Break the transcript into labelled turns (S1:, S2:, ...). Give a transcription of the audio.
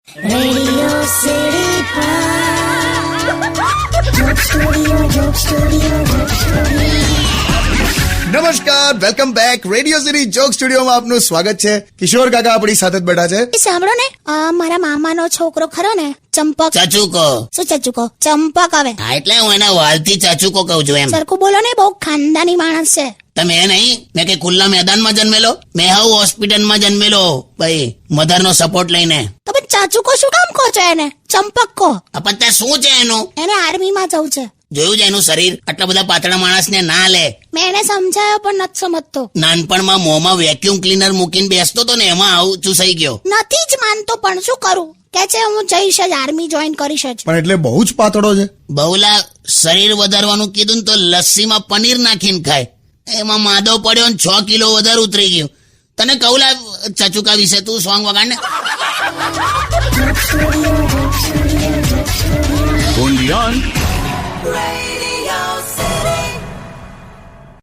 S1: Radio city
S2: નમસ્કાર, welcome back. Radio city joke સ્ટુડિયોમાં આપનું સ્વાગત છે. કિશોર કાકા આપણી સાથે જ બેઠા છે.
S1: એ સાંભળો ને, મારા મામાનો છોકરો ખરો ને, ચંપક.
S3: ચાચુકો.
S1: શું ચાચુકો? ચંપક આવે.
S3: હા, એટલે હું એના વાલથી ચાચુકો કહું છું એમ.
S1: સરખું બોલો ને, બહુ ખાનદાની માણસ છે.
S3: તમે એ નહીં મેં કે ખુલ્લા મેદાનમાં જન્મેલો, મેં હાઉ હોસ્પિટલમાં જન્મેલો ભાઈ, મધરનો સપોર્ટ લઈને.
S1: તો પણ ચાચુકો શું કામ કહો છો એને? ચંપક કહો.
S3: પણ ત્યાં શું છે એનું?
S1: એને આર્મીમાં જવું છે.
S3: જોયું છે એનું શરીર આટલા બધા પાતળા માણસને ના લે.
S1: મેં એને સમજાયો પણ નથી સમજતો.
S3: નાનપણમાં મોંમાં વેક્યુમ ક્લીનર મૂકીને બેસતો તો ને, એમાં આવું ચૂસાઈ ગયો.
S1: નથી જ માનતો, પણ શું કરું? કે છે હું જઈશ જ, આર્મી જોઈન કરીશ જ.
S2: પણ એટલે બહુ જ પાતળો છે.
S3: બહુલા શરીર વધારવાનું કીધું ને તો લસ્સીમાં પનીર નાખીને ખાય. એમાં માદો પડ્યો ને 6 કિલો વધારે ઉતરી ગયું. તને કહુલા ચાચુકા વિશે તું સોંગ વગાડ ને.
S4: Only on